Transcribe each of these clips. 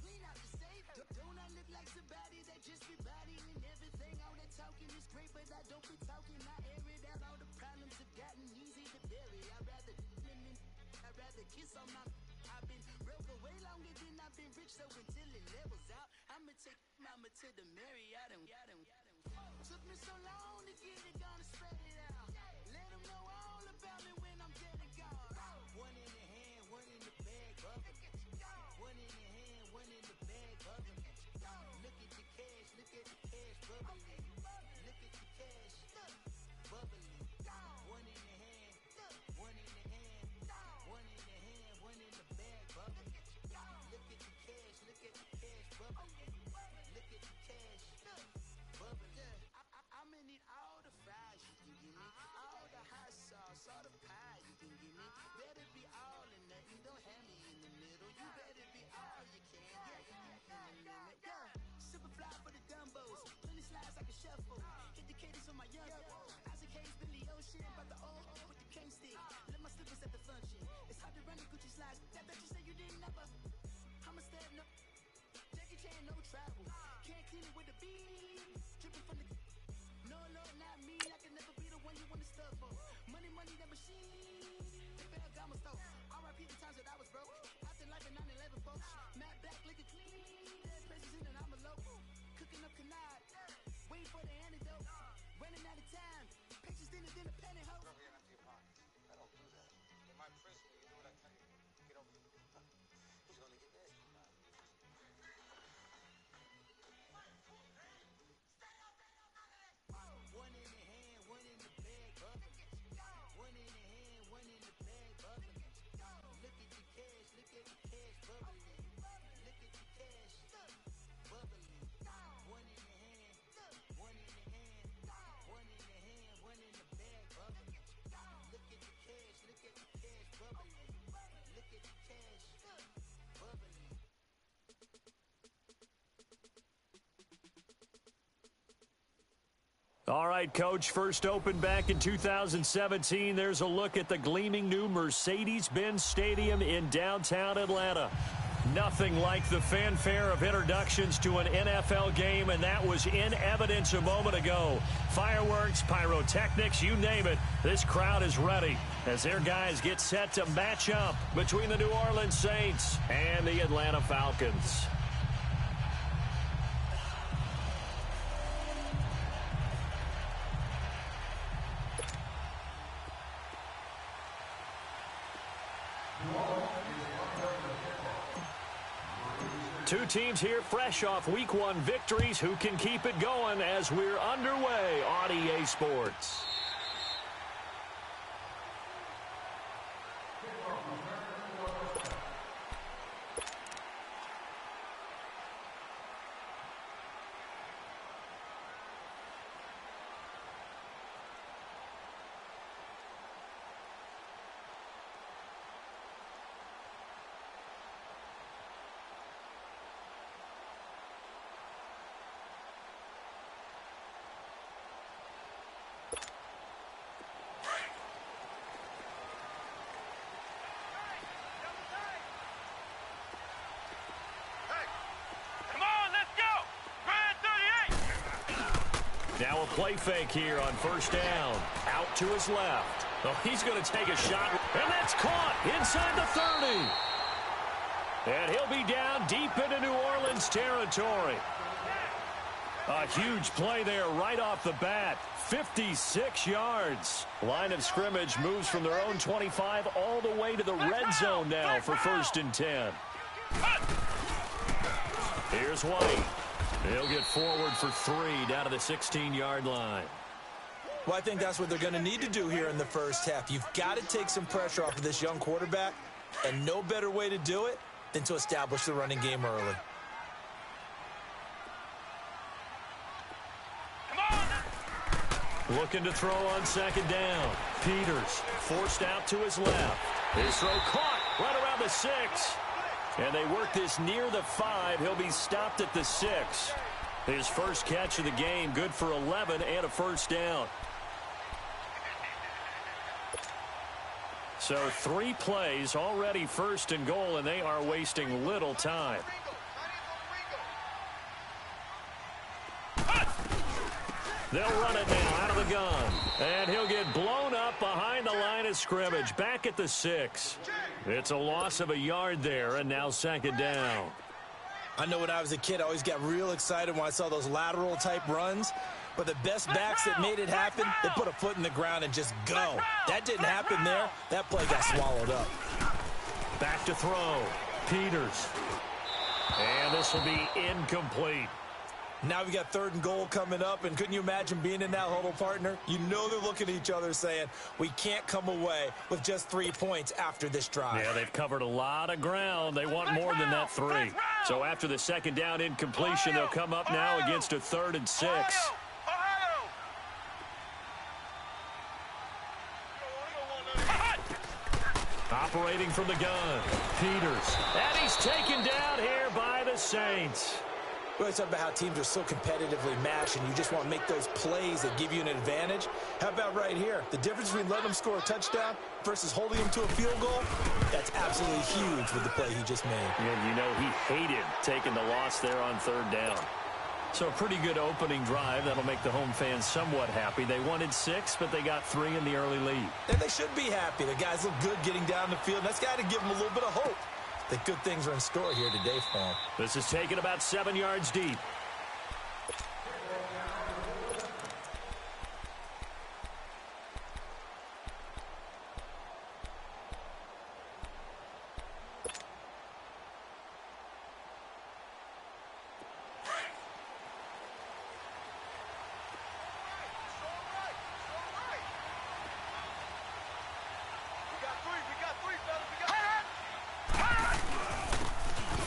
clean out the safe. Don't I look like somebody that just be bodying everything? All that talking is great, but I don't be talking. I air it out. All the problems have gotten easy to bury. I'd rather kiss on my. I've been broke way longer than I've been rich, so until it levels out, I'ma take mama to the Marriott and took me so long to get it, gonna spread it out. Let them know all about me when I'm dead and gone. One in the hand, one in the bag, bubbling. One in the hand, one in the bag, bubbling. Look at the cash, bubbling. Look at the cash, bubbling. One in the hand, one in the hand, one in the hand, one in the bag, bubbling. Look at the cash, bubbling. Look at the cash, bubbling. I'ma need all the fries you can give me, all the hot sauce, all the pie you can give me. Better be all or nothing, don't have me in the middle. You better be all you can, yeah. Super fly for the dumbos, plenty slides like a shuffle. Hit the cadence for my young Isaac Hayes, Billy Ocean, but the old with the cane stick. Let my slippers at the function. It's hard to run the Gucci slides. That bet you say you didn't never. I'ma step no. Jackie Chan, no travel. Can't clean it with the beat. Dripping from the. No, Lord, not me. I can never be the one you want to stuff for. Money, that machine. They better got my stuff. R.I.P. the times that I was broke. After life in 9/11, folks. Matte black, liquor clean. Dead places in and I'm a local. Cooking up canard. Waiting for the antidote. Running out of time. Pictures thinner than a penny hoe. I don't do that. In my prison, you do what I tell you. Get over here. He's gonna get this. One in the hand, one in the bag, bubbling. One in the hand, one in the bag, bubbling. Look at the cash, bubbling. Look at the cash, bubbling. One in the hand, one in the hand, one in the hand, one in the bag, bubbling. Look at the cash, bubbling. Look at the cash, bubbling. All right, Coach, first opened back in 2017. There's a look at the gleaming new Mercedes-Benz Stadium in downtown Atlanta. Nothing like the fanfare of introductions to an NFL game, and that was in evidence a moment ago. Fireworks, pyrotechnics, you name it. This crowd is ready as their guys get set to match up between the New Orleans Saints and the Atlanta Falcons. Two teams here fresh off Week 1 victories. Who can keep it going as we're underway on EA Sports? Now a play fake here on first down. Out to his left. Oh, he's going to take a shot, and that's caught inside the 30. And he'll be down deep into New Orleans territory. A huge play there right off the bat. 56 yards. Line of scrimmage moves from their own 25 all the way to the red zone now for 1st and 10. Here's White. He'll get forward for 3 down to the 16-yard line. Well, I think that's what they're going to need to do here in the first half. You've got to take some pressure off of this young quarterback, and no better way to do it than to establish the running game early. Looking to throw on 2nd down. Peters forced out to his left. His throw caught right around the 6. And they work this near the 5. He'll be stopped at the 6. His first catch of the game, good for 11 and a first down. So 3 plays, already 1st and goal, and they are wasting little time. They'll run it now out of the gun. And he'll get blown up behind the line of scrimmage. Back at the 6. It's a loss of a yard there, and now second down. I know when I was a kid, I always got real excited when I saw those lateral-type runs. But the best backs that made it happen, they put a foot in the ground and just go. That didn't happen there. That play got swallowed up. Back to throw. Peters. And this will be incomplete. Now we got 3rd and goal coming up, and couldn't you imagine being in that huddle, partner? You know they're looking at each other saying, we can't come away with just 3 points after this drive. Yeah, they've covered a lot of ground. They want more than that 3. So after the second down incompletion, they'll come up now against a 3rd and 6. Operating from the gun, Peters. And he's taken down here by the Saints. We always talk about how teams are so competitively matched and you just want to make those plays that give you an advantage. How about right here? The difference between letting them score a touchdown versus holding them to a field goal, that's absolutely huge with the play he just made. Yeah, you know he hated taking the loss there on 3rd down. So a pretty good opening drive. That'll make the home fans somewhat happy. They wanted 6, but they got 3 in the early lead. And they should be happy. The guys look good getting down the field. That's got to give them a little bit of hope that good things are in store here today for them. This is taken about 7 yards deep.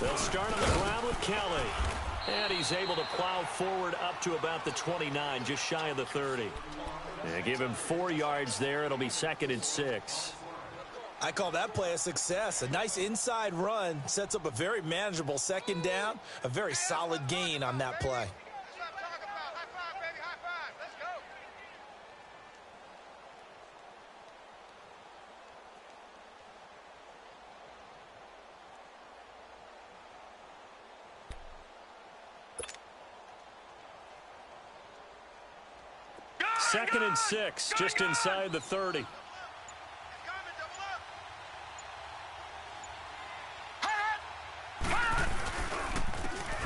They'll start on the ground with Kelly. And he's able to plow forward up to about the 29, just shy of the 30. And give him 4 yards there. It'll be 2nd and 6. I call that play a success. A nice inside run sets up a very manageable second down. A very solid gain on that play. Second and 6, just inside the 30.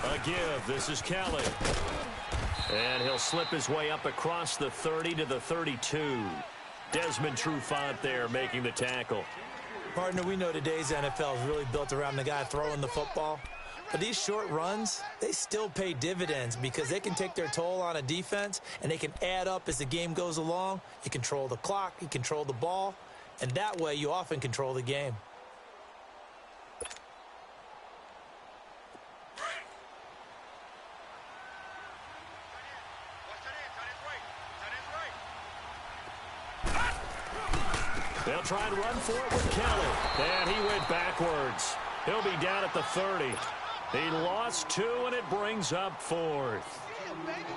A give. This is Kelly. And he'll slip his way up across the 30 to the 32. Desmond Trufant there making the tackle. Partner, we know today's NFL is really built around the guy throwing the football. But these short runs, they still pay dividends because they can take their toll on a defense and they can add up as the game goes along. You control the clock, you control the ball, and that way you often control the game. They'll try and run for it with Kelly. And he went backwards. He'll be down at the 30. He lost 2, and it brings up 4th.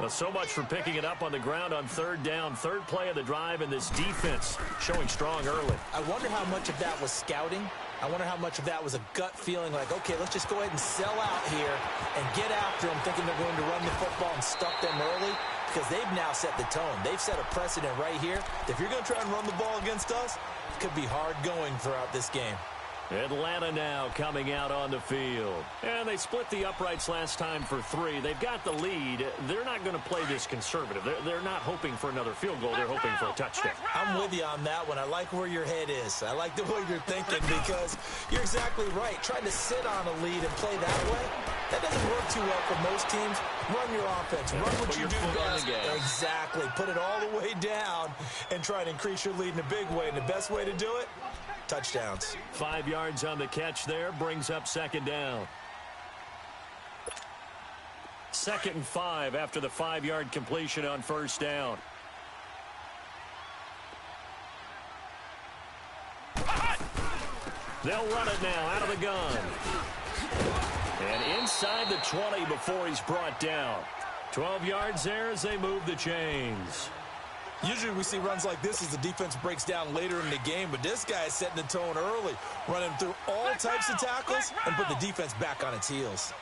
Well, so much for picking it up on the ground on 3rd down. 3rd play of the drive, and this defense showing strong early. I wonder how much of that was scouting. I wonder how much of that was a gut feeling like, okay, let's just go ahead and sell out here and get after them, thinking they're going to run the football and stuff them early, because they've now set the tone. They've set a precedent right here. If you're going to try and run the ball against us, it could be hard going throughout this game. Atlanta now coming out on the field. And they split the uprights last time for 3. They've got the lead. They're not going to play this conservative. They're not hoping for another field goal. They're hoping for a touchdown. I'm with you on that one. I like where your head is. I like the way you're thinking because you're exactly right. Trying to sit on a lead and play that way, that doesn't work too well for most teams. Run your offense. Run what you do best. Exactly. Put it all the way down and try and increase your lead in a big way. And the best way to do it, touchdowns. 5 yards on the catch there brings up 2nd down. 2nd and 5 after the 5-yard completion on 1st down. They'll run it now out of the gun. And inside the 20 before he's brought down. 12 yards there as they move the chains. Usually we see runs like this as the defense breaks down later in the game, but this guy is setting the tone early, running through all types of tackles and put the defense back on its heels.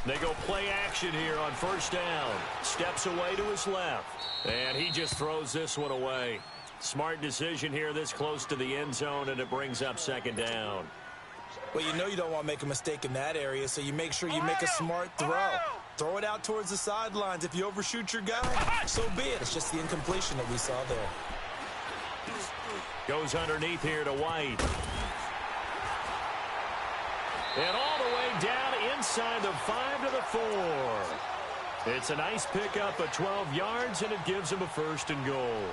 They go play action here on first down. Steps away to his left. And he just throws this one away. Smart decision here this close to the end zone, and it brings up second down. Well, you know you don't want to make a mistake in that area, so you make sure you make a smart throw. Throw it out towards the sidelines. If you overshoot your guy, so be it. It's just the incompletion that we saw there. Goes underneath here to White. And all the way down inside the 5 to the 4. It's a nice pickup of 12 yards, and it gives him a first and goal.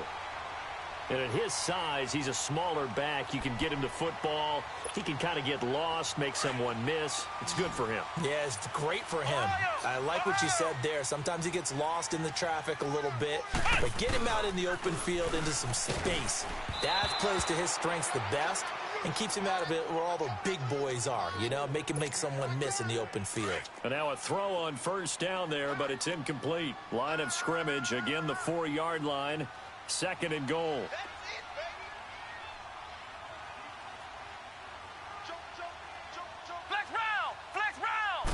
And at his size, he's a smaller back. You can get him to football. He can kind of get lost, make someone miss. It's good for him. Yeah, it's great for him. I like what you said there. Sometimes he gets lost in the traffic a little bit, but get him out in the open field into some space. That plays to his strengths the best and keeps him out of it where all the big boys are, you know, make him make someone miss in the open field. And now a throw on first down there, but it's incomplete. Line of scrimmage, again the 4-yard line. Second and goal. Flex round.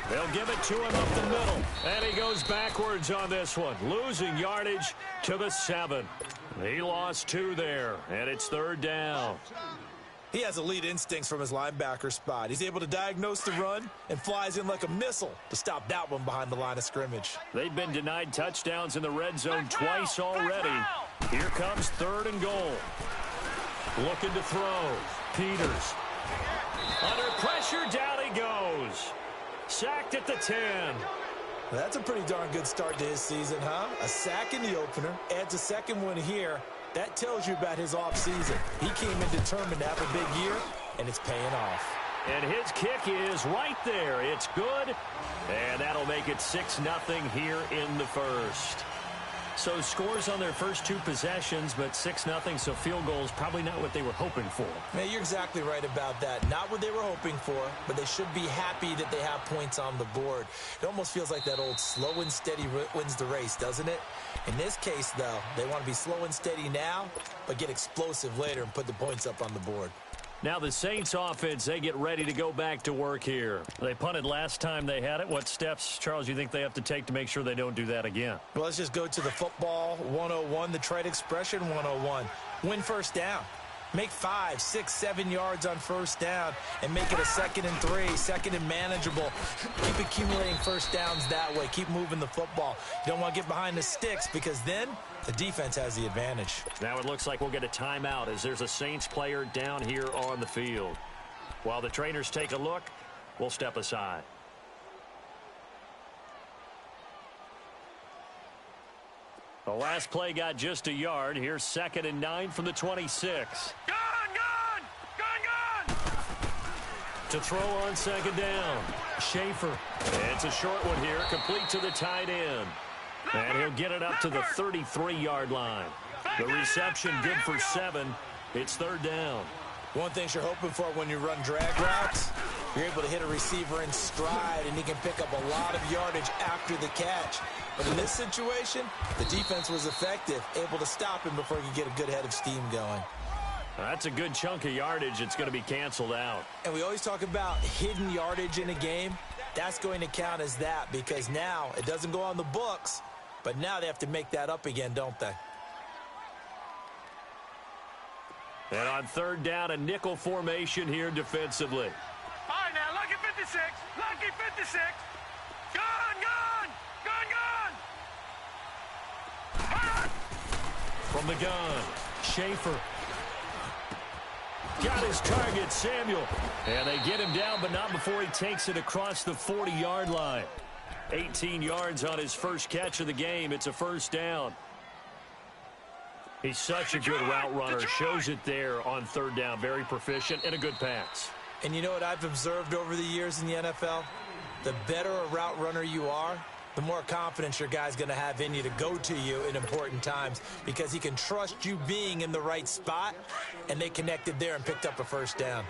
They'll give it to him up the middle. And he goes backwards on this one. Losing yardage to the 7. He lost 2 there, and it's third down. He has elite instincts from his linebacker spot. He's able to diagnose the run and flies in like a missile to stop that one behind the line of scrimmage. They've been denied touchdowns in the red zone twice already. Here comes third and goal. Looking to throw. Peters. Under pressure, down he goes. Sacked at the 10. That's a pretty darn good start to his season, huh? A sack in the opener, adds a second one here. That tells you about his offseason. He came in determined to have a big year, and it's paying off. And his kick is right there. It's good, and that'll make it 6-0 here in the first. So scores on their first 2 possessions, but 6-0, so field goals probably not what they were hoping for. Yeah, you're exactly right about that. Not what they were hoping for, but they should be happy that they have points on the board. It almost feels like that old slow and steady wins the race, doesn't it? In this case, though, they want to be slow and steady now, but get explosive later and put the points up on the board. Now the Saints offense, they get ready to go back to work here. They punted last time they had it. What steps, Charles, you think they have to take to make sure they don't do that again? Well, let's just go to the football 101, the trade expression 101. Win first down. Make 5, 6, 7 yards on first down and make it a 2nd and 3, 2nd and manageable. Keep accumulating first downs that way. Keep moving the football. You don't want to get behind the sticks because then the defense has the advantage. Now it looks like we'll get a timeout as there's a Saints player down here on the field. While the trainers take a look, we'll step aside. The last play got just a yard. Here's 2nd and 9 from the 26. Gone! To throw on second down. Schaefer. It's a short one here, complete to the tight end. And he'll get it up to the 33-yard line. The reception good for 7. It's third down. One thing you're hoping for when you run drag routes, you're able to hit a receiver in stride, and he can pick up a lot of yardage after the catch. But in this situation, the defense was effective, able to stop him before he could get a good head of steam going. That's a good chunk of yardage. It's going to be canceled out. And we always talk about hidden yardage in a game. That's going to count as that because now it doesn't go on the books, but now they have to make that up again, don't they? And on third down, a nickel formation here defensively. All right, now, lucky 56. Lucky 56. Gone! From the gun, Schaefer. Got his target, Samuel. And they get him down, but not before he takes it across the 40-yard line. 18 yards on his first catch of the game. It's a first down. He's such a good route runner. Shows it there on third down. Very proficient and a good pass. And you know what I've observed over the years in the NFL? The better a route runner you are, the more confidence your guy's going to have in you to go to you in important times because he can trust you being in the right spot, and they connected there and picked up a first down.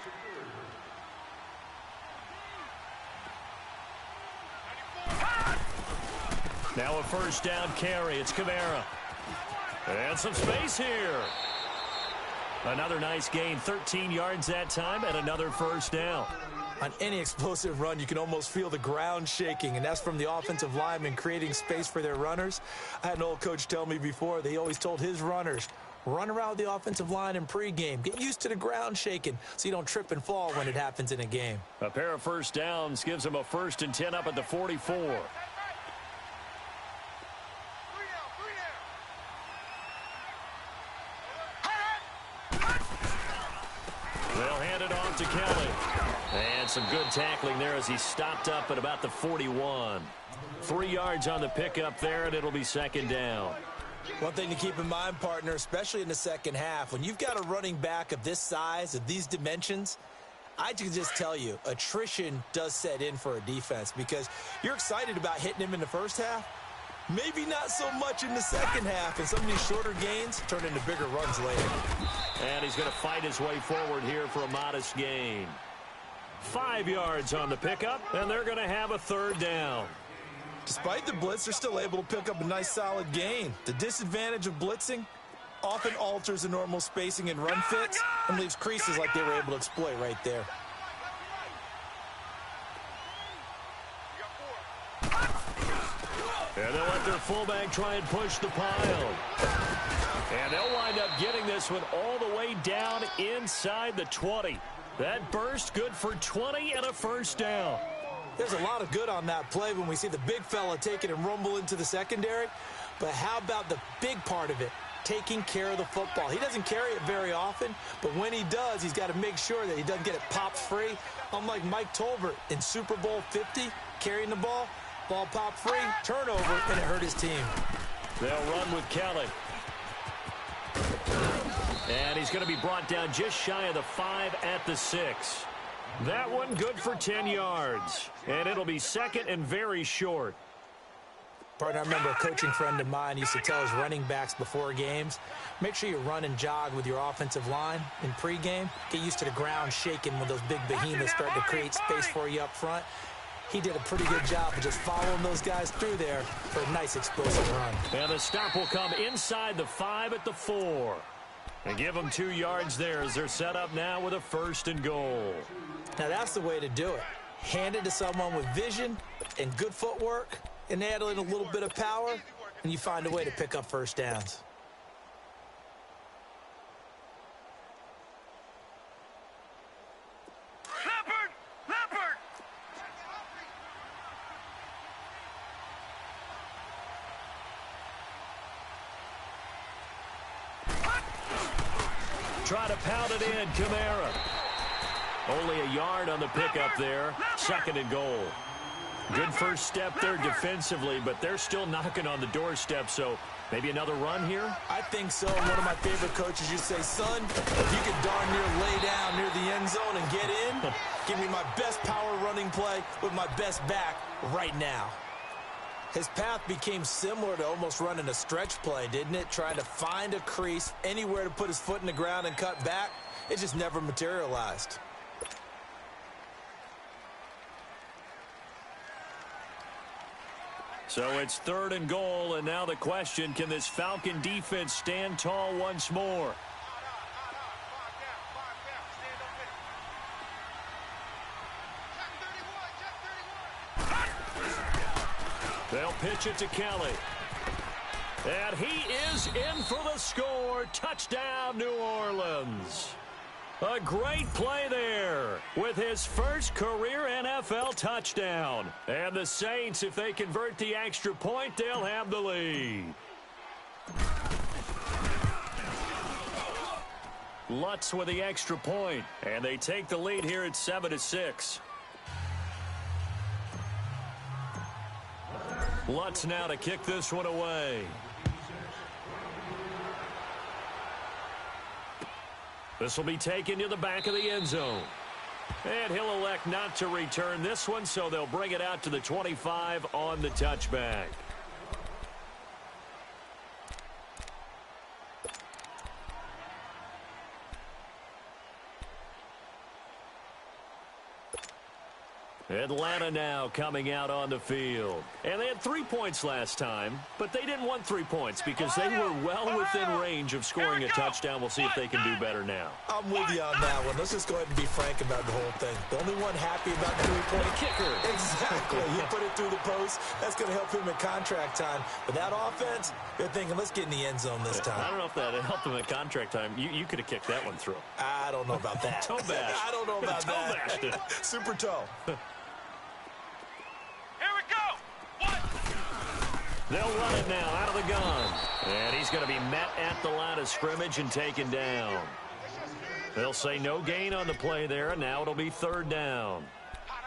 Now a first down carry. It's Kamara. And some space here. Another nice gain. 13 yards that time and another first down. On any explosive run, you can almost feel the ground shaking, and that's from the offensive linemen creating space for their runners. I had an old coach tell me before that he always told his runners, run around the offensive line in pregame. Get used to the ground shaking so you don't trip and fall when it happens in a game. A pair of first downs gives them a 1st and 10 up at the 44. They'll hand it off to Kelly. And some good tackling there as he stopped up at about the 41. 3 yards on the pickup there, and it'll be 2nd down. One thing to keep in mind, partner, especially in the second half, when you've got a running back of this size, of these dimensions, I can just tell you, attrition does set in for a defense because you're excited about hitting him in the first half. Maybe not so much in the second half, and some of these shorter gains turn into bigger runs later. And he's going to fight his way forward here for a modest gain. 5 yards on the pickup, and they're going to have a 3rd down. Despite the blitz, they're still able to pick up a nice solid gain. The disadvantage of blitzing often alters the normal spacing and run fits and leaves creases like they were able to exploit right there. And they'll let their fullback try and push the pile. And they'll wind up getting this one all the way down inside the 20. That burst good for 20 and a 1st down. There's a lot of good on that play when we see the big fella take it and rumble into the secondary. But how about the big part of it? Taking care of the football. He doesn't carry it very often, but when he does, he's got to make sure that he doesn't get it popped free. Unlike Mike Tolbert in Super Bowl 50, carrying the ball popped free, turnover, and it hurt his team. They'll run with Kelly. And he's going to be brought down just shy of the 5 at the 6. That one good for 10 yards. And it'll be 2nd and very short. Partner, I remember a coaching friend of mine used to tell his running backs before games, make sure you run and jog with your offensive line in pregame. Get used to the ground shaking when those big behemoths start to create space for you up front. He did a pretty good job of just following those guys through there for a nice explosive run. And the stop will come inside the 5 at the 4. And give them 2 yards there as they're set up now with a 1st and goal. Now that's the way to do it. Hand it to someone with vision and good footwork, and add in a little bit of power, and you find a way to pick up 1st downs. Try to pound it in, Kamara. Only a yard on the pickup there. 2nd and goal. Good first step there defensively, but they're still knocking on the doorstep, so maybe another run here? I think so. One of my favorite coaches used to say, son, if you can darn near lay down near the end zone and get in, give me my best power running play with my best back right now. His path became similar to almost running a stretch play, didn't it? Trying to find a crease, anywhere to put his foot in the ground and cut back. It just never materialized. So it's 3rd and goal, and now the question, can this Falcon defense stand tall once more? They'll pitch it to Kelly. And he is in for the score. Touchdown, New Orleans. A great play there with his first career NFL touchdown. And the Saints, if they convert the extra point, they'll have the lead. Lutz with the extra point, and they take the lead here at 7-6. Lutz now to kick this one away. This will be taken to the back of the end zone. And he'll elect not to return this one, so they'll bring it out to the 25 on the touchback. Atlanta now coming out on the field. And they had 3 points last time, but they didn't want 3 points because they were well within range of scoring a touchdown. We'll see if they can do better now. I'm with you on that one. Let's just go ahead and be frank about the whole thing. The only one happy about the 3-point kicker. Exactly. You put it through the post. That's going to help him in contract time. But that offense, they're thinking, let's get in the end zone this time. I don't know if that helped him at contract time. You could have kicked that one through. I don't know about that. Toe bash. I don't know about that. Super toe. They'll run it now out of the gun. And he's going to be met at the line of scrimmage and taken down. They'll say no gain on the play there, and now it'll be 3rd down.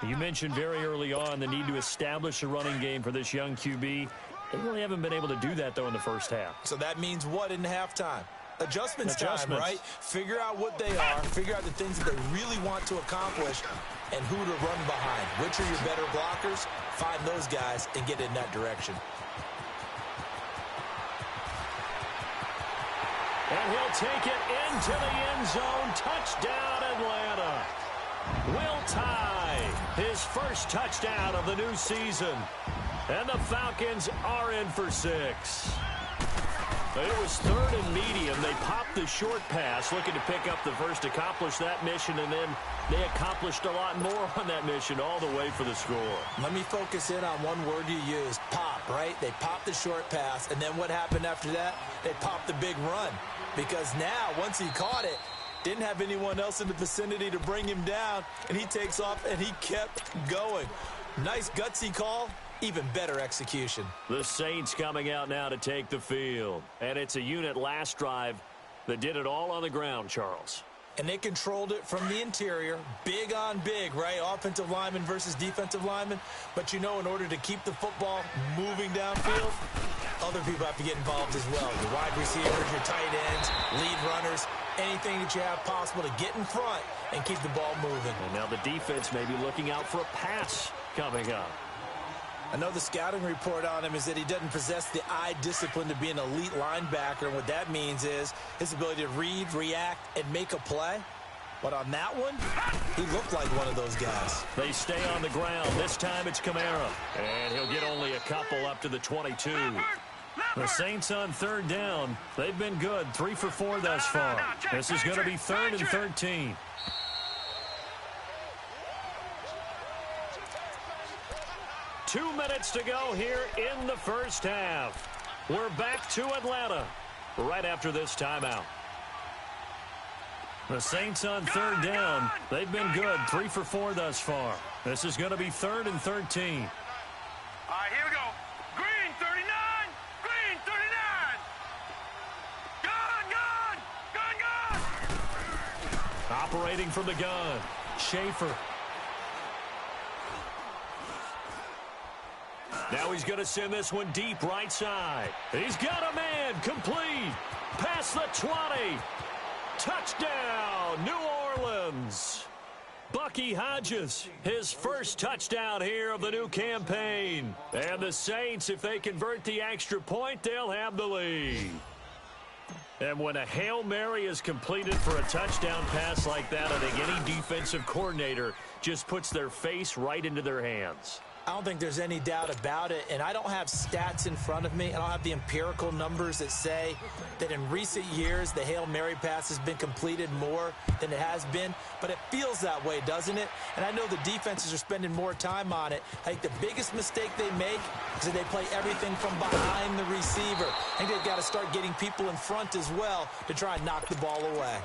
You mentioned very early on the need to establish a running game for this young QB. They really haven't been able to do that, though, in the first half. So that means what in halftime? Adjustments time, right? Figure out what they are, figure out the things that they really want to accomplish, and who to run behind. Which are your better blockers? Find those guys and get in that direction. And he'll take it into the end zone. Touchdown, Atlanta. Will Tye, his first touchdown of the new season. And the Falcons are in for 6. It was 3rd and medium. They popped the short pass, looking to pick up the first, accomplish that mission, and then they accomplished a lot more on that mission all the way for the score. Let me focus in on one word you used, pop, right? They popped the short pass, and then what happened after that? They popped the big run. Because now, once he caught it, didn't have anyone else in the vicinity to bring him down, and he takes off, and he kept going. Nice gutsy call. Even better execution. The Saints coming out now to take the field. And it's a unit last drive that did it all on the ground, Charles. And they controlled it from the interior. Big on big, right? Offensive lineman versus defensive lineman. But, in order to keep the football moving downfield, other people have to get involved as well. Your wide receivers, your tight ends, lead runners, anything that you have possible to get in front and keep the ball moving. And now the defense may be looking out for a pass coming up. I know the scouting report on him is that he doesn't possess the eye discipline to be an elite linebacker, and what that means is his ability to read, react, and make a play. But on that one, he looked like one of those guys. They stay on the ground. This time it's Kamara. And he'll get only a couple up to the 22. The Saints on 3rd down. They've been good. 3 for 4 thus far. This is going to be 3rd and 13. Two minutes to go here in the first half. We're back to Atlanta right after this timeout. The Saints on 3rd down. They've been good. 3 for 4 thus far. This is going to be 3rd and 13. All right, here we go. Green 39. Green 39. Gun. Operating from the gun. Schaefer. Now he's going to send this one deep right side. He's got a man. Complete. Past the 20. Touchdown, New Orleans. Bucky Hodges, his first touchdown here of the new campaign. And the Saints, if they convert the extra point, they'll have the lead. And when a Hail Mary is completed for a touchdown pass like that, I think any defensive coordinator just puts their face right into their hands. I don't think there's any doubt about it, and I don't have stats in front of me. I don't have the empirical numbers that say that in recent years the Hail Mary pass has been completed more than it has been, but it feels that way, doesn't it? And I know the defenses are spending more time on it. I think the biggest mistake they make is that they play everything from behind the receiver. I think they've got to start getting people in front as well to try and knock the ball away.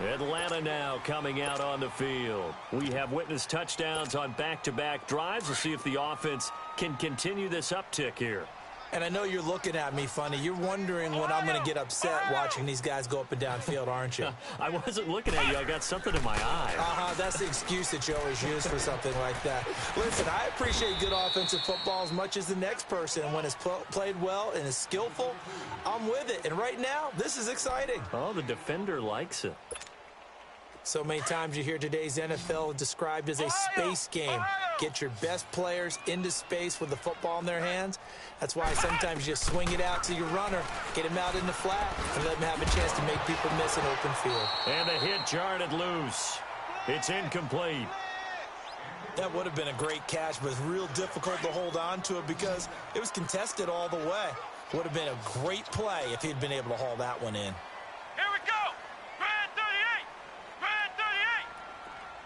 Atlanta now coming out on the field. We have witnessed touchdowns on back-to-back drives. We'll see if the offense can continue this uptick here. And I know you're looking at me funny. You're wondering when I'm going to get upset watching these guys go up and down field, aren't you? I wasn't looking at you. I got something in my eye. That's the excuse that you always use for something like that. Listen, I appreciate good offensive football as much as the next person. And when it's played well and is skillful, I'm with it. And right now, this is exciting. Oh, the defender likes it. So many times you hear today's NFL described as a space game. Get your best players into space with the football in their hands. That's why sometimes you just swing it out to your runner, get him out in the flat, and let him have a chance to make people miss an open field. And the hit jarred it loose. It's incomplete. That would have been a great catch, but it's real difficult to hold on to it because it was contested all the way. Would have been a great play if he'd been able to haul that one in. Here we go. Grand 38.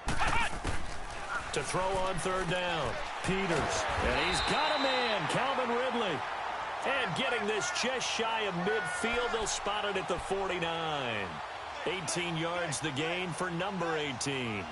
Grand 38. To throw on third down, Peters. And he's got a man, Calvin Ridley. And getting this just shy of midfield, they'll spot it at the 49. 18 yards the gain for number 18.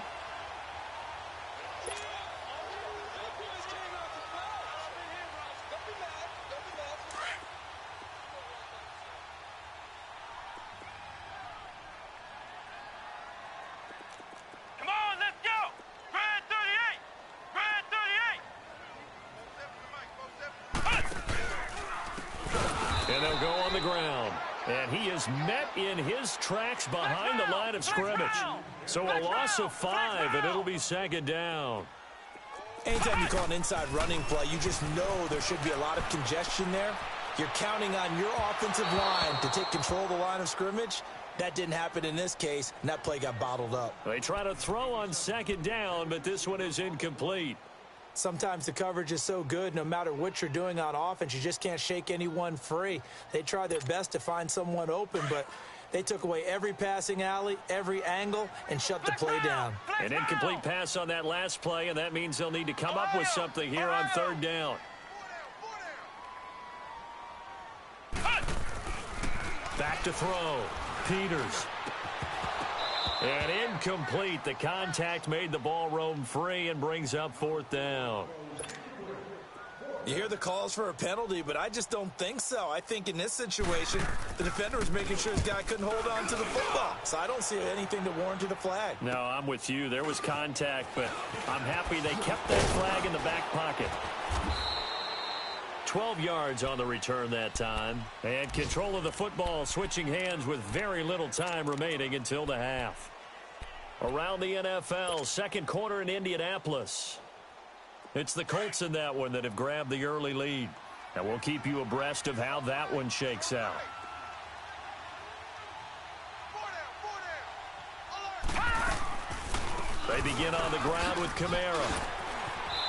And they'll go on the ground. And he is met in his tracks behind the line of scrimmage. So a loss of 5, and it'll be second down. Anytime you call an inside running play, you just know there should be a lot of congestion there. You're counting on your offensive line to take control of the line of scrimmage. That didn't happen in this case, and that play got bottled up. They try to throw on second down, but this one is incomplete. Sometimes the coverage is so good, no matter what you're doing on offense, you just can't shake anyone free. They try their best to find someone open, but they took away every passing alley, every angle, and shut the play down. An incomplete pass on that last play, and that means they'll need to come up with something here on third down. Back to throw. Peters. And incomplete. The contact made the ball roam free and brings up fourth down. You hear the calls for a penalty, but I just don't think so. I think in this situation, the defender was making sure his guy couldn't hold on to the football. So I don't see anything to warrant a flag. No, I'm with you. There was contact, but I'm happy they kept that flag in the back pocket. 12 yards on the return that time. And control of the football switching hands with very little time remaining until the half. Around the NFL, second quarter in Indianapolis. It's the Colts in that one that have grabbed the early lead. And we'll keep you abreast of how that one shakes out. They begin on the ground with Kamara.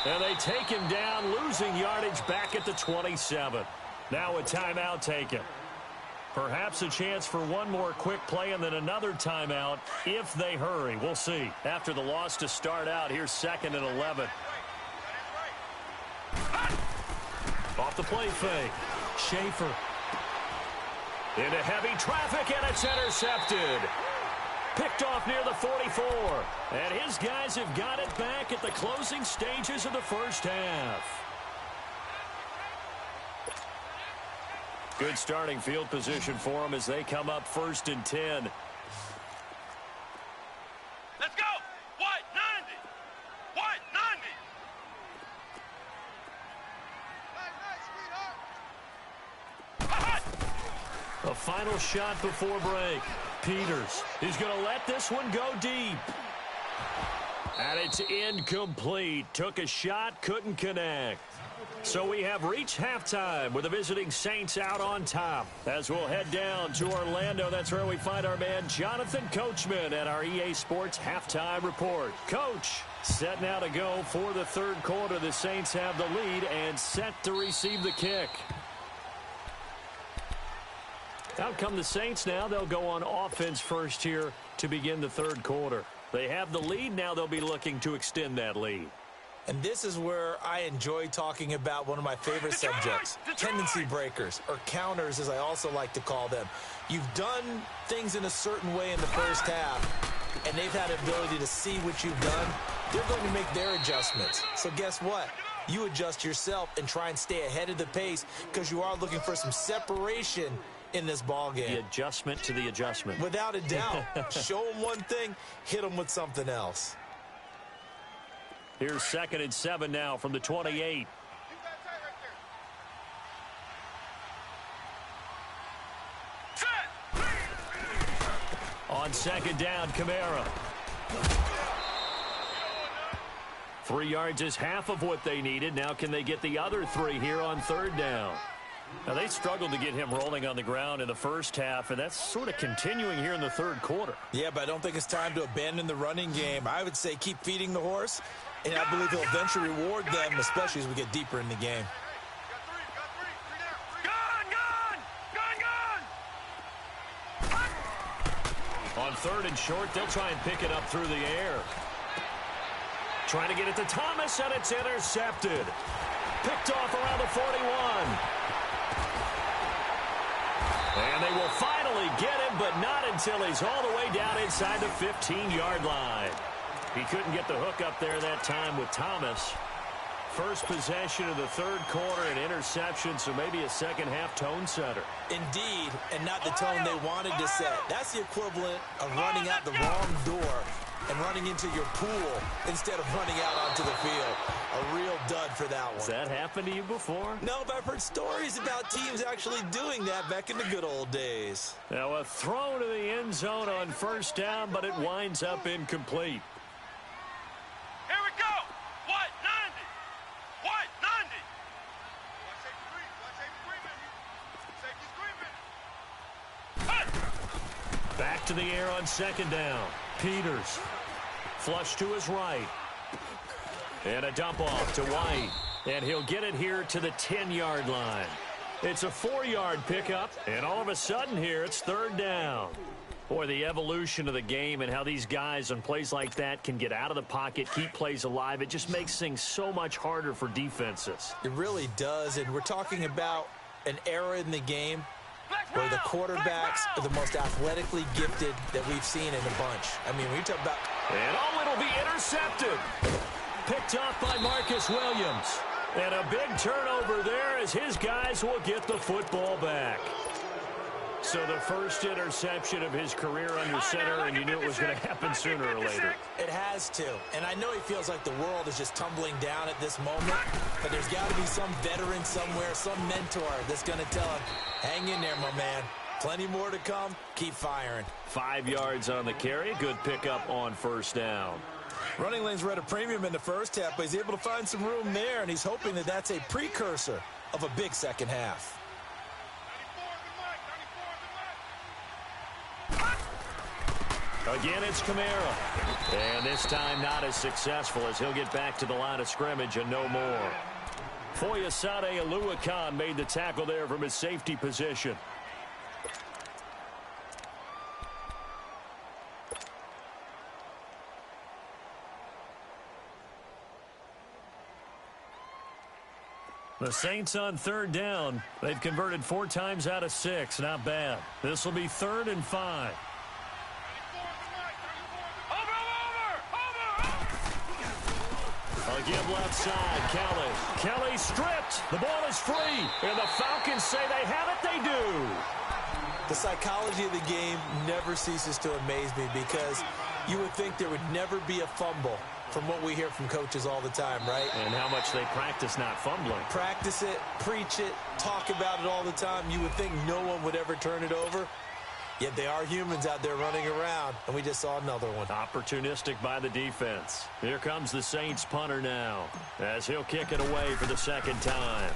And they take him down, losing yardage back at the 27. Now a timeout taken. Perhaps a chance for one more quick play and then another timeout if they hurry. We'll see. After the loss to start out, here's second and 11. Off the play fake. Schaefer. Into heavy traffic, and it's intercepted. Picked off near the 44. And his guys have got it back at the closing stages of the first half. Good starting field position for them as they come up 1st and 10. Let's go! White 90! White 90! A final shot before break. Peters is going to let this one go deep. And it's incomplete. Took a shot, couldn't connect. So we have reached halftime with the visiting Saints out on top. As we'll head down to Orlando, that's where we find our man Jonathan Coachman at our EA Sports Halftime Report. Coach, set now to go for the third quarter. The Saints have the lead and set to receive the kick. Out come the Saints now. They'll go on offense first here to begin the third quarter. They have the lead. Now they'll be looking to extend that lead. And this is where I enjoy talking about one of my favorite subjects, tendency breakers, or counters as I also like to call them. You've done things in a certain way in the first half, and they've had the ability to see what you've done. They're going to make their adjustments. So guess what? You adjust yourself and try and stay ahead of the pace because you are looking for some separation in this ball game. The adjustment to the adjustment. Without a doubt. Show them one thing, hit them with something else. Here's 2nd and 7 now from the 28. On 2nd down, Kamara. 3 yards is half of what they needed. Now can they get the other 3 here on 3rd down? Now, they struggled to get him rolling on the ground in the first half, and that's sort of continuing here in the third quarter. Yeah, but I don't think it's time to abandon the running game. I would say keep feeding the horse, and I believe he'll eventually reward them, especially as we get deeper in the game. On third and short, they'll try and pick it up through the air. Trying to get it to Thomas, and it's intercepted. Picked off around the 41. And they will finally get him, but not until he's all the way down inside the 15-yard line. He couldn't get the hook up there that time with Thomas. First possession of the third quarter, an interception, so maybe a second-half tone setter. Indeed, and not the tone they wanted to set. That's the equivalent of running out the wrong door and running into your pool instead of running out onto the field. A real dud for that one. Has that happened to you before? No, but I've heard stories about teams actually doing that back in the good old days. Now a throw to the end zone on first down, but it winds up incomplete. Here we go. What? 90. What? 90. Safety 3. Back to the air on second down. Peters. Flush to his right. And a dump off to White. And he'll get it here to the 10-yard line. It's a 4-yard pickup. And all of a sudden here, it's third down. Boy, the evolution of the game and how these guys on plays like that can get out of the pocket, keep plays alive, it just makes things so much harder for defenses. It really does, and we're talking about an era in the game where the quarterbacks are the most athletically gifted that we've seen in a bunch. I mean, when you talk about... And it'll be intercepted. Picked off by Marcus Williams. And a big turnover there as his guys will get the football back. So the first interception of his career under center, and you knew it was going to happen sooner or later. It has to. And I know he feels like the world is just tumbling down at this moment, but there's got to be some veteran somewhere, some mentor that's going to tell him, hang in there, my man. Plenty more to come. Keep firing. 5 yards on the carry. Good pickup on first down. Running lanes were at a premium in the first half, but he's able to find some room there, and he's hoping that that's a precursor of a big second half. Again, it's Kamara. And this time not as successful as he'll get back to the line of scrimmage and no more. Foyesade Aluakan made the tackle there from his safety position. The Saints on third down. They've converted 4 times out of 6. Not bad. This will be 3rd and 5. Again, left side, Kelly. Kelly stripped. The ball is free. And the Falcons say they have it. They do. The psychology of the game never ceases to amaze me because you would think there would never be a fumble from what we hear from coaches all the time, right? And how much they practice not fumbling. Practice it, preach it, talk about it all the time. You would think no one would ever turn it over. Yet they are humans out there running around, and we just saw another one. Opportunistic by the defense. Here comes the Saints punter now, as he'll kick it away for the second time.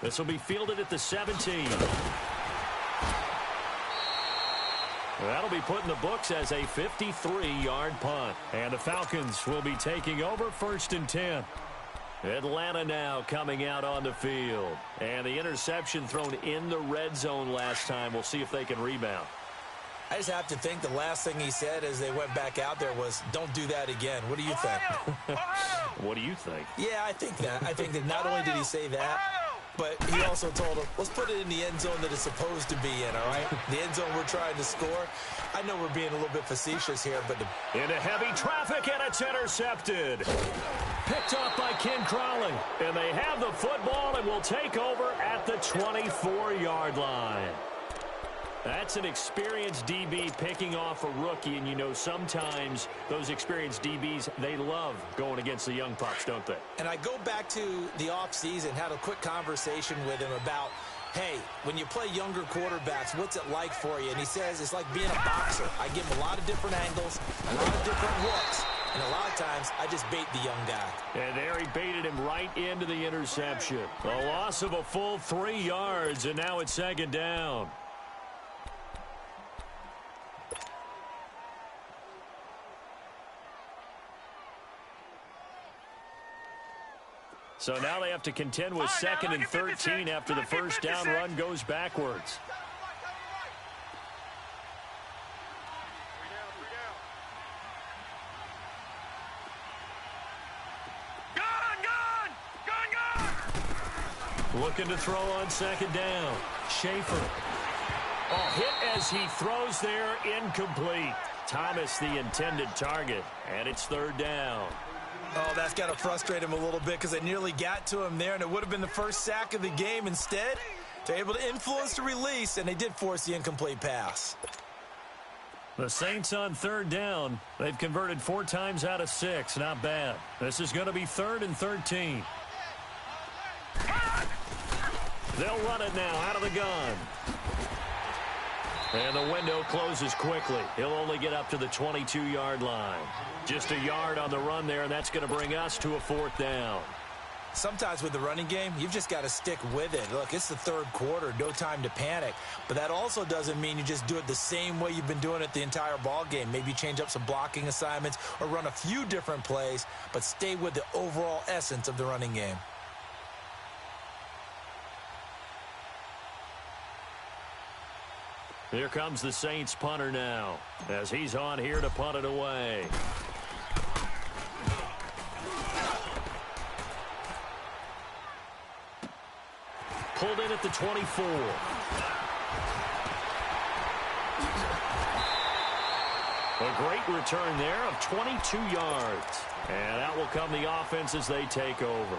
This will be fielded at the 17. That'll be put in the books as a 53-yard punt. And the Falcons will be taking over 1st and 10. Atlanta now coming out on the field. And the interception thrown in the red zone last time. We'll see if they can rebound. I just have to think the last thing he said as they went back out there was, don't do that again. What do you think? What do you think? Yeah, I think that. I think that not only did he say that, but he also told him, let's put it in the end zone that it's supposed to be in, all right? The end zone we're trying to score. I know we're being a little bit facetious here, but... Into heavy traffic, and it's intercepted. Picked off by Ken Crowley. And they have the football and will take over at the 24-yard line. That's an experienced DB picking off a rookie, and you know sometimes those experienced DBs, they love going against the young pups, don't they? And I go back to the offseason, had a quick conversation with him about, hey, when you play younger quarterbacks, what's it like for you? And he says it's like being a boxer. I give him a lot of different angles, a lot of different looks, And a lot of times, I just bait the young guy. And there he baited him right into the interception. A loss of a full 3 yards, and now it's second down. So now they have to contend with second and 13 after the first down run goes backwards. Looking to throw on second down. Schaefer. Oh, hit as he throws there, incomplete. Thomas the intended target, and it's third down. Oh, that's got to frustrate him a little bit because they nearly got to him there, and it would have been the first sack of the game. Instead, they're able to influence the release, and they did force the incomplete pass. The Saints on third down. They've converted 4 times out of 6. Not bad. This is going to be 3rd and 13. They'll run it now out of the gun. And the window closes quickly. He'll only get up to the 22-yard line. Just a yard on the run there, and that's going to bring us to a 4th down. Sometimes with the running game, you've just got to stick with it. Look, it's the 3rd quarter, no time to panic. But that also doesn't mean you just do it the same way you've been doing it the entire ball game. Maybe change up some blocking assignments or run a few different plays, but stay with the overall essence of the running game. Here comes the Saints punter now, as he's on here to punt it away. Pulled in at the 24. A great return there of 22 yards. And out will come the offense as they take over.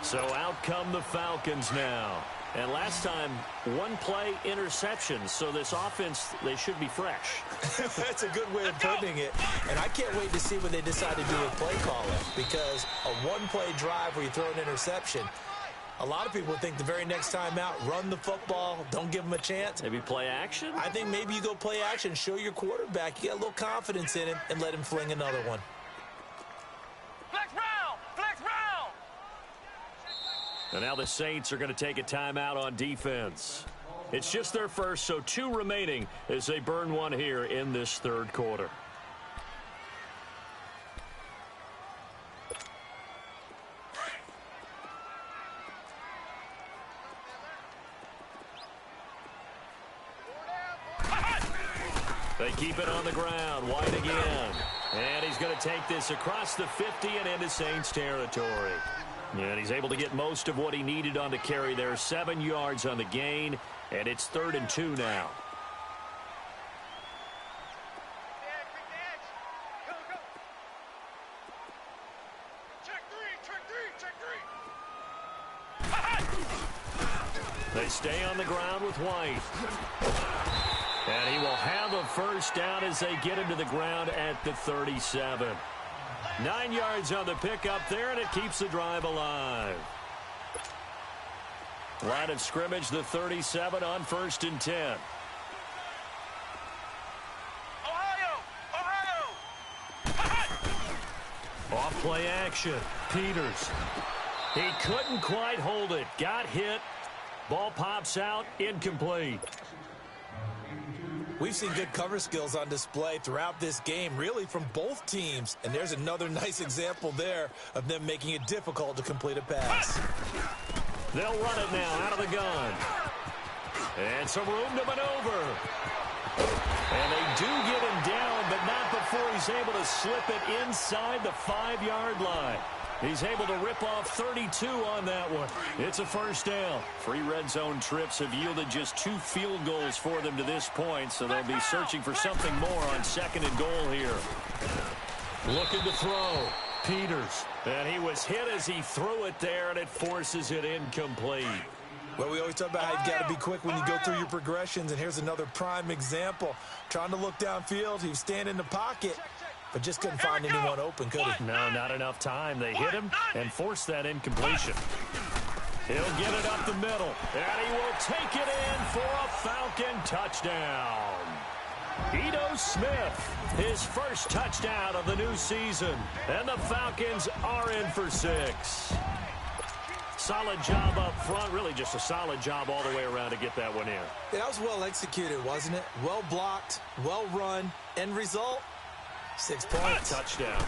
So out come the Falcons now. And last time, 1-play interception. So this offense, they should be fresh. That's a good way of putting it. And I can't wait to see what they decide to do with play calling. Because a 1-play drive where you throw an interception, a lot of people think the very next time out, run the football, don't give them a chance. Maybe play action? I think maybe you go play action, show your quarterback, you got a little confidence in him, and let him fling another one. Flex round! Flex round! And now the Saints are going to take a timeout on defense. It's just their first, so 2 remaining as they burn one here in this 3rd quarter. They keep it on the ground. White again. And he's going to take this across the 50 and into Saints territory. And he's able to get most of what he needed on the carry there. 7 yards on the gain. And it's 3rd and 2 now. They stay on the ground with White. And he will have a first down as they get him to the ground at the 37. 9 yards on the pickup there, and it keeps the drive alive. Line of scrimmage, the 37 on 1st and 10. Off play action. Peters. He couldn't quite hold it. Got hit. Ball pops out. Incomplete. We've seen good cover skills on display throughout this game, really from both teams. And there's another nice example there of them making it difficult to complete a pass. They'll run it now out of the gun. And some room to maneuver. And they do get him down, but not before he's able to slip it inside the 5-yard line. He's able to rip off 32 on that one. It's a first down. 3 red zone trips have yielded just 2 field goals for them to this point, so they'll be searching for something more on 2nd and goal here. Looking to throw. Peters. And he was hit as he threw it there, and it forces it incomplete. Well, we always talk about how you've got to be quick when you go through your progressions, and here's another prime example. Trying to look downfield, he was standing in the pocket, but just couldn't find anyone open, could he? No, not enough time. They hit him and forced that incompletion. He'll get it up the middle, and he will take it in for a Falcon touchdown. Ito Smith, his first touchdown of the new season. And the Falcons are in for 6. Solid job up front. Really just a solid job all the way around to get that one in. Yeah, that was well executed, wasn't it? Well blocked, well run. End result, 6 points. Touchdown.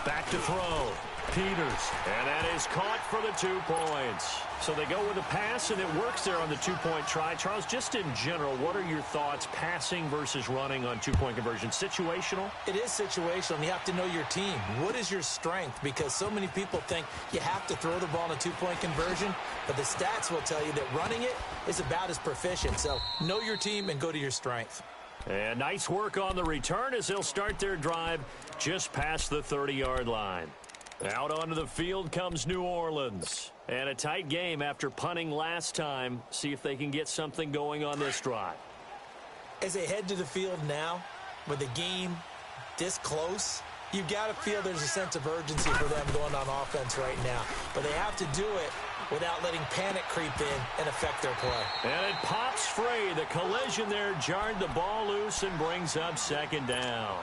Back to throw. Peters. And that is caught for the 2 points. So they go with a pass, and it works there on the 2-point try. Charles, just in general, what are your thoughts passing versus running on 2-point conversion? Situational? It is situational. You have to know your team. What is your strength? Because so many people think you have to throw the ball in a 2-point conversion, but the stats will tell you that running it is about as proficient. So know your team and go to your strength. And nice work on the return as they'll start their drive just past the 30-yard line. Out onto the field comes New Orleans. And a tight game after punting last time. See if they can get something going on this drive. As they head to the field now, with the game this close, you've got to feel there's a sense of urgency for them going on offense right now. But they have to do it without letting panic creep in and affect their play. And it pops free. The collision there jarred the ball loose and brings up 2nd down.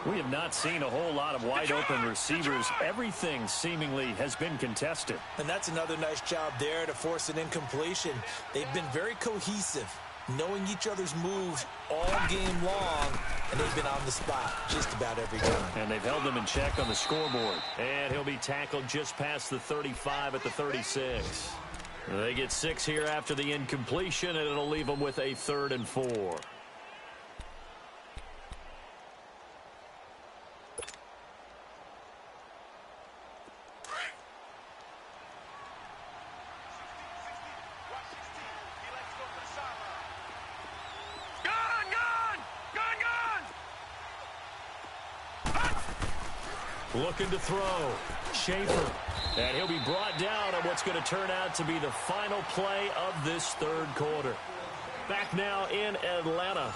We have not seen a whole lot of wide-open receivers. Everything seemingly has been contested. And that's another nice job there to force an incompletion. They've been very cohesive, knowing each other's moves all game long, and they've been on the spot just about every time. And they've held them in check on the scoreboard. And he'll be tackled just past the 35 at the 36. They get 6 here after the incompletion, and it'll leave them with a 3rd and 4. Looking to throw. Schaefer. And he'll be brought down on what's going to turn out to be the final play of this 3rd quarter. Back now in Atlanta.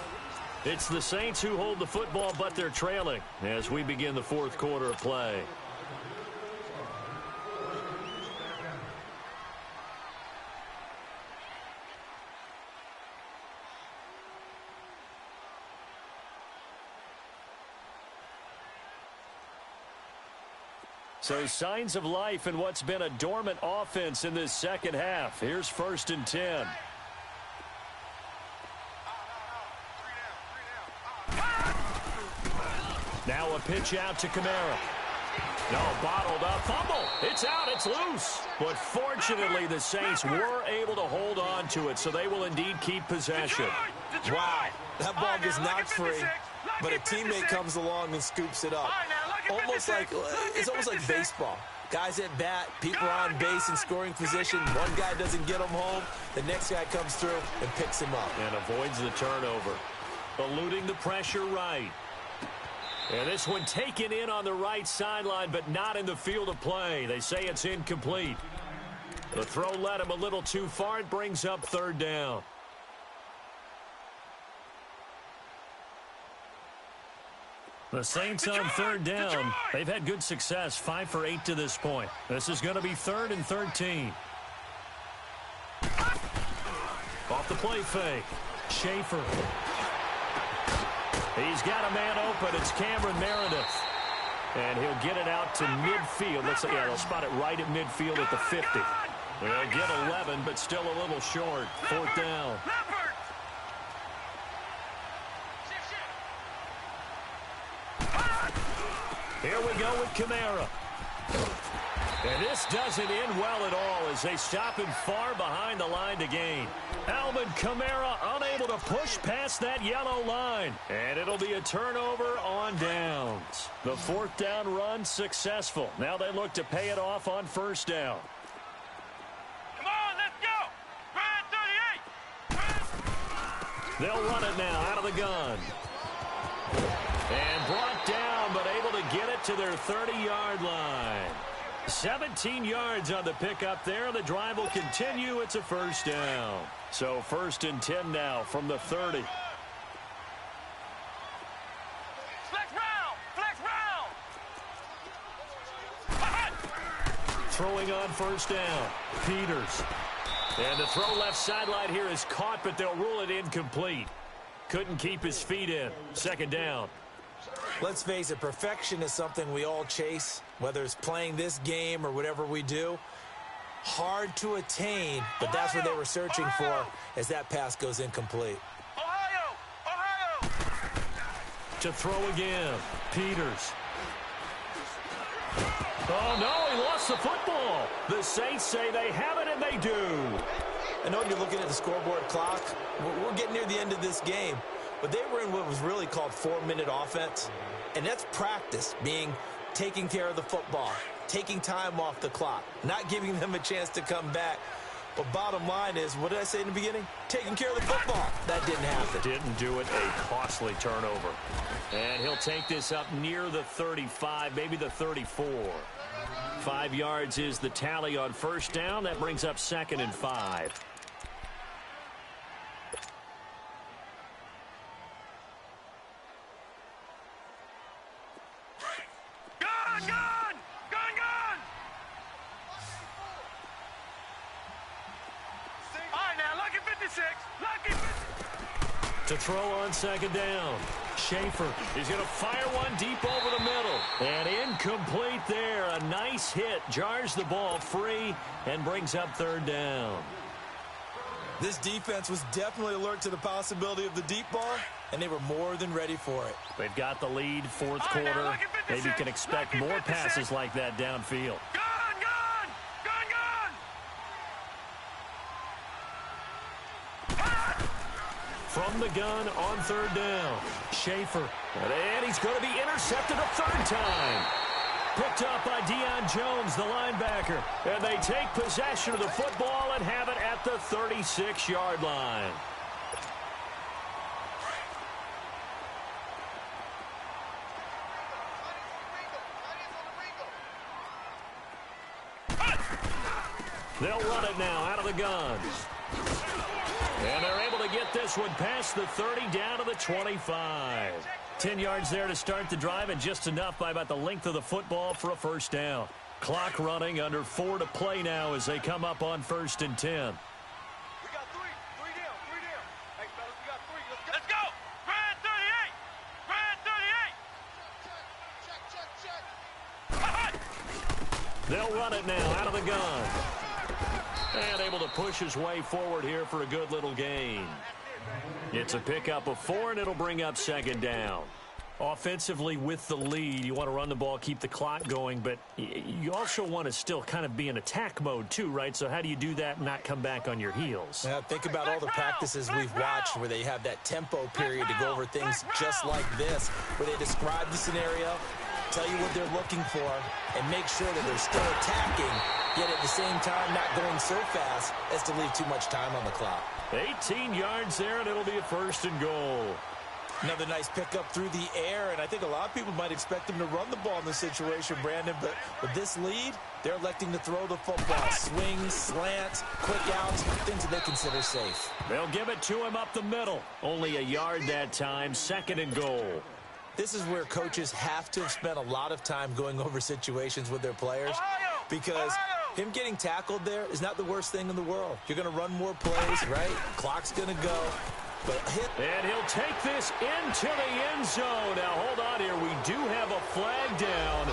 It's the Saints who hold the football, but they're trailing as we begin the 4th quarter of play. So signs of life in what's been a dormant offense in this 2nd half. Here's 1st and 10. Now a pitch out to Kamara. No, bottled up. Fumble. It's out. It's loose. But fortunately, the Saints were able to hold on to it, so they will indeed keep possession. Wow. That ball gets knocked free, but a teammate comes along and scoops it up. It's almost like baseball. Guys at bat, people are on base in scoring position. One guy doesn't get him home. The next guy comes through and picks him up. And avoids the turnover. Eluding the pressure right. And this one taken in on the right sideline, but not in the field of play. They say it's incomplete. The throw led him a little too far. It brings up 3rd down. The Saints on 3rd down. They've had good success, 5 for 8 to this point. This is going to be 3rd and 13. Off the play fake. Schaefer. He's got a man open. It's Cameron Meredith. And he'll get it out to midfield. Looks like, they'll spot it right at midfield at the 50. They'll get 11, but still a little short. 4th down. Here we go with Kamara. And this doesn't end well at all as they stop him far behind the line to gain. Alvin Kamara unable to push past that yellow line. And it'll be a turnover on downs. The 4th down run successful. Now they look to pay it off on 1st down. Come on, let's go. Brad 38. They'll run it now out of the gun. And brought down, but able to get it to their 30-yard line. 17 yards on the pickup there. The drive will continue. It's a 1st down. So 1st and 10 now from the 30. Flex round. Flex round. Throwing on 1st down. Peters. And the throw left sideline here is caught, but they'll rule it incomplete. Couldn't keep his feet in. Second down. Let's face it, perfection is something we all chase, whether it's playing this game or whatever we do. Hard to attain, but that's what they were searching for as that pass goes incomplete. Ohio! To throw again. Peters. Oh, no, he lost the football. The Saints say they have it, and they do. I know you're looking at the scoreboard clock. We're getting near the end of this game, but they were in what was really called 4-minute offense, and that's practice, being taking care of the football, taking time off the clock, not giving them a chance to come back. But bottom line is, what did I say in the beginning? Taking care of the football. That didn't happen. Didn't do it. A costly turnover. And he'll take this up near the 35, maybe the 34. 5 yards is the tally on first down. That brings up 2nd and 5. To throw on second down. Schaefer is going to fire one deep over the middle. And incomplete there. A nice hit. Jars the ball free and brings up 3rd down. This defense was definitely alert to the possibility of the deep ball, and they were more than ready for it. They've got the lead, 4th quarter. Maybe can expect more passes like that downfield. From the gun on 3rd down. Schaefer. And he's going to be intercepted a 3rd time. Picked up by Deion Jones, the linebacker. And they take possession of the football and have it at the 36-yard line. They'll run it now out of the gun. And they're able to get this one past the 30 down to the 25. 10 yards there to start the drive, and just enough by about the length of the football for a 1st down. Clock running, under 4 to play now as they come up on 1st and 10. We got 3 down. Hey, fellas, we got 3. Let's go. Grand 38. They'll run it now out of the gun. And able to push his way forward here for a good little gain. It's a pickup of 4, and it'll bring up 2nd down. Offensively with the lead, you want to run the ball, keep the clock going, but you also want to still kind of be in attack mode too, right? So how do you do that and not come back on your heels? Yeah, think about all the practices we've watched where they have that tempo period to go over things just like this, where they describe the scenario, tell you what they're looking for, and make sure that they're still attacking, yet at the same time not going so fast as to leave too much time on the clock. 18 yards there, and it'll be a 1st and goal. Another nice pickup through the air, and I think a lot of people might expect them to run the ball in this situation, Brandon, but with this lead, they're electing to throw the football. Swings, slants, quick outs, things that they consider safe. They'll give it to him up the middle. Only a yard that time, 2nd and goal. This is where coaches have to have spent a lot of time going over situations with their players, because him getting tackled there is not the worst thing in the world. You're going to run more plays, right? Clock's going to go. And he'll take this into the end zone. Now, hold on here. We do have a flag down.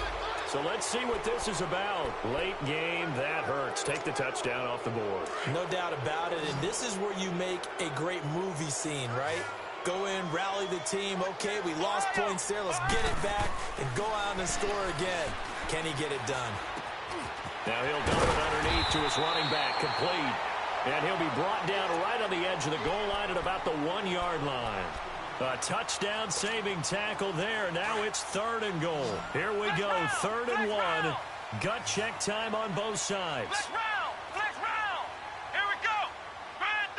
So let's see what this is about. Late game, that hurts. Take the touchdown off the board. No doubt about it. And this is where you make a great movie scene, right? Go in, rally the team. Okay, we lost points there. Let's get it back and go out and score again. Can he get it done? Now he'll dump it underneath to his running back, complete. And he'll be brought down right on the edge of the goal line at about the 1-yard line. A touchdown-saving tackle there. Now it's 3rd and goal. Here we go, 3rd and 1. Gut check time on both sides. Flex round. Here we go. Grand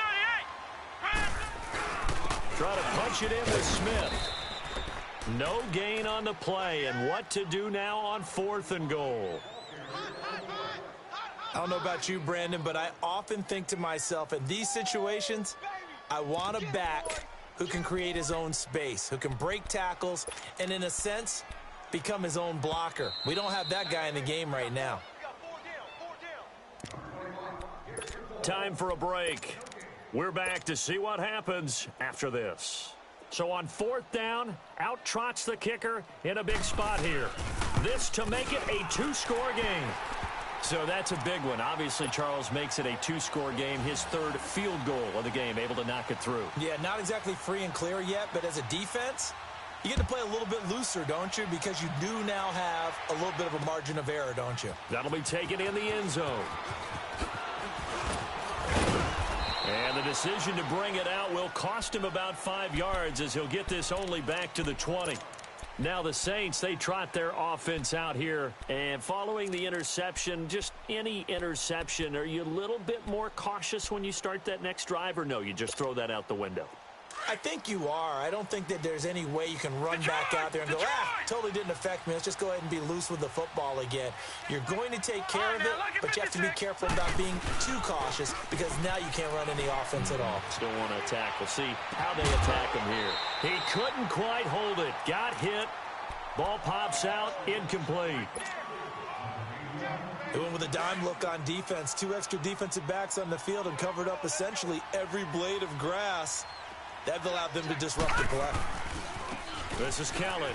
38. Try to punch it in with Smith. No gain on the play, and what to do now on 4th and goal. I don't know about you, Brandon, but I often think to myself, in these situations, I want a back who can create his own space, who can break tackles, and in a sense, become his own blocker. We don't have that guy in the game right now. Time for a break. We're back to see what happens after this. So on 4th down, out trots the kicker in a big spot here. This to make it a 2-score game. So that's a big one. Obviously, Charles makes it a 2-score game. His 3rd field goal of the game, able to knock it through. Yeah, not exactly free and clear yet, but as a defense, you get to play a little bit looser, don't you? Because you do now have a little bit of a margin of error, don't you? That'll be taken in the end zone. And the decision to bring it out will cost him about 5 yards as he'll get this only back to the 20. Now the Saints, they trot their offense out here. And following the interception, just any interception, are you a little bit more cautious when you start that next drive, or no, you just throw that out the window? I think you are. I don't think that there's any way you can run back out there and go, totally didn't affect me. Let's just go ahead and be loose with the football again. You're going to take care of it, but you have to be careful about being too cautious because now you can't run any offense at all. Still want to attack. We'll see how they attack him here. He couldn't quite hold it. Got hit. Ball pops out. Incomplete. They went with a dime look on defense. 2 extra defensive backs on the field and covered up essentially every blade of grass. That allowed them to disrupt the play. This is Khaled.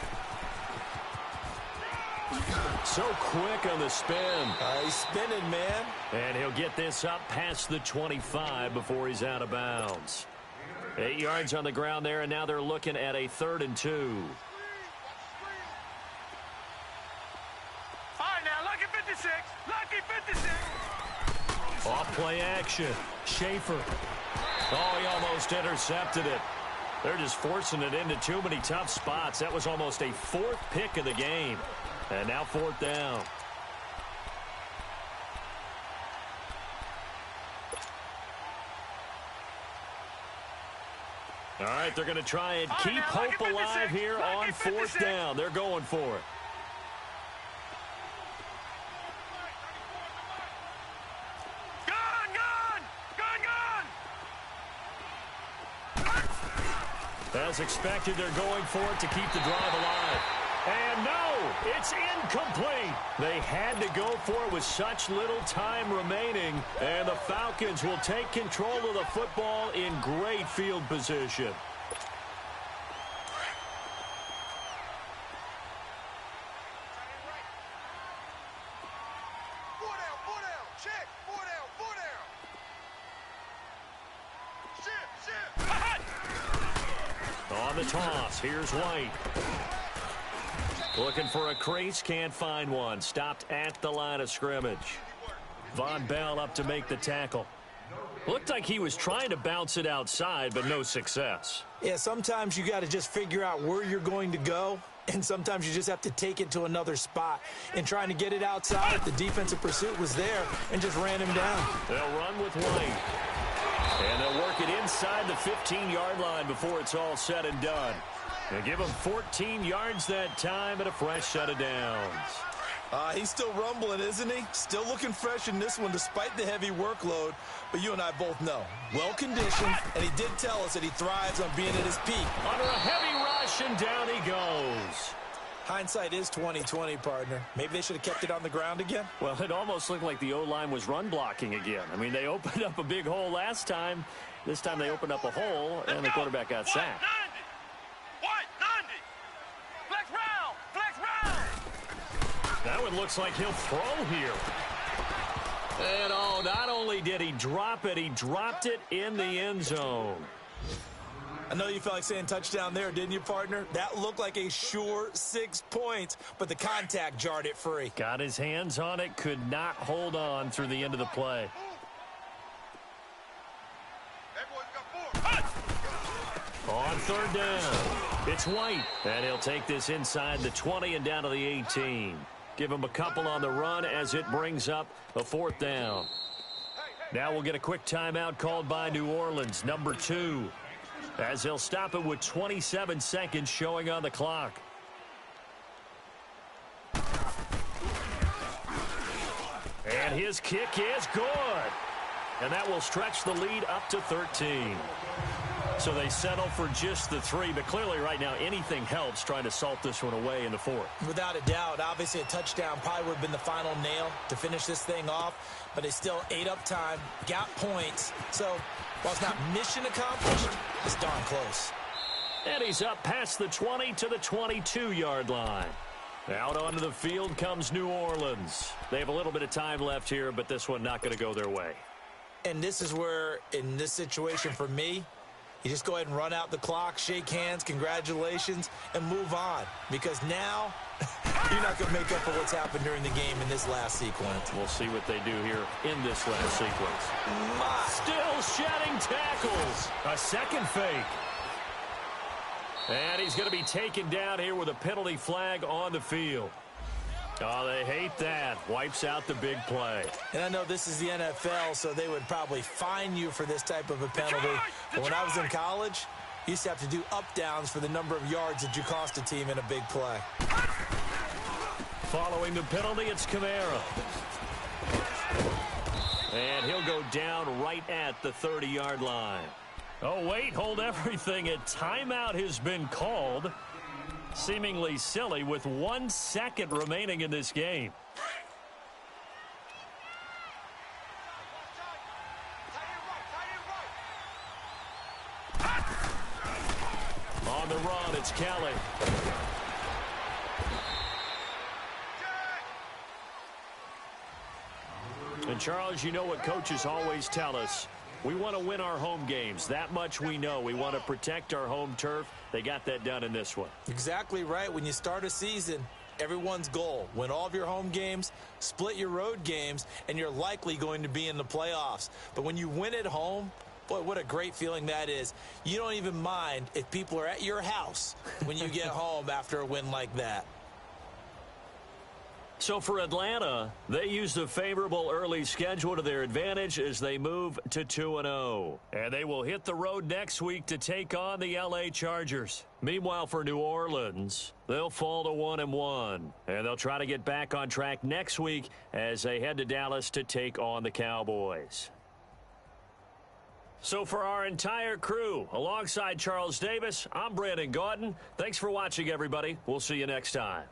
So quick on the spin. He's spinning, man. And he'll get this up past the 25 before he's out of bounds. 8 yards on the ground there, and now they're looking at a 3rd and 2. All right, now, lucky 56. Lucky 56. Off play action. Schaefer. Oh, he almost intercepted it. They're just forcing it into too many tough spots. That was almost a 4th pick of the game. And now 4th down. All right, they're going to try and keep hope alive here on 4th down. They're going for it. As expected, they're going for it to keep the drive alive. And no, it's incomplete. They had to go for it with such little time remaining. And the Falcons will take control of the football in great field position. On the toss, here's White. Looking for a crease, can't find one. Stopped at the line of scrimmage. Von Bell up to make the tackle. Looked like he was trying to bounce it outside, but no success. Yeah, sometimes you got to just figure out where you're going to go, and sometimes you just have to take it to another spot. And trying to get it outside, the defensive pursuit was there and just ran him down. They'll run with White. And they'll work it inside the 15-yard line before it's all said and done. They give him 14 yards that time and a fresh set of downs. He's still rumbling, isn't he? Still looking fresh in this one despite the heavy workload. But you and I both know, well-conditioned, and he did tell us that he thrives on being at his peak. Under a heavy rush, and down he goes. Hindsight is 20/20, partner. Maybe they should have kept it on the ground again. Well, it almost looked like the O-line was run blocking again. I mean, they opened up a big hole last time. This time they opened up a hole, and the quarterback got sacked. White, 90. Flex round. Flex round. That one looks like he'll throw here. And, oh, not only did he drop it, he dropped it in the end zone. I know you felt like saying touchdown there, didn't you, partner? That looked like a sure 6 points, but the contact jarred it free. Got his hands on it, could not hold on through the end of the play. On 3rd down, it's White, and he'll take this inside the 20 and down to the 18. Give him a couple on the run as it brings up a 4th down. Now we'll get a quick timeout called by New Orleans, number 2. As he'll stop it with 27 seconds showing on the clock. And his kick is good. And that will stretch the lead up to 13. So they settle for just the 3, but clearly right now anything helps trying to salt this one away in the 4th. Without a doubt, obviously a touchdown probably would have been the final nail to finish this thing off, but they still ate up time, got points. So while it's not mission accomplished, it's darn close. And he's up past the 20 to the 22-yard line. Out onto the field comes New Orleans. They have a little bit of time left here, but this one not going to go their way. And this is where, in this situation for me, you just go ahead and run out the clock, shake hands, congratulations, and move on. Because now, you're not going to make up for what's happened during the game in this last sequence. We'll see what they do here in this last sequence. My. Still shedding tackles. A second fake. And he's going to be taken down here with a penalty flag on the field. Oh, they hate that. Wipes out the big play. And I know this is the NFL, so they would probably fine you for this type of a penalty. But when I was in college, you used to have to do up-downs for the number of yards that you cost a team in a big play. Following the penalty, it's Kamara. And he'll go down right at the 30-yard line. Oh, wait, hold everything. A timeout has been called. Seemingly silly with 1 second remaining in this game. On the run, it's Kelly. And Charles, you know what coaches always tell us. We want to win our home games. That much we know. We want to protect our home turf. They got that done in this one. Exactly right. When you start a season, everyone's goal, win all of your home games, split your road games, and you're likely going to be in the playoffs. But when you win at home, boy, what a great feeling that is. You don't even mind if people are at your house when you get home after a win like that. So for Atlanta, they used a favorable early schedule to their advantage as they move to 2-0. And they will hit the road next week to take on the LA Chargers. Meanwhile, for New Orleans, they'll fall to 1-1. And they'll try to get back on track next week as they head to Dallas to take on the Cowboys. So for our entire crew, alongside Charles Davis, I'm Brandon Gaudin. Thanks for watching, everybody. We'll see you next time.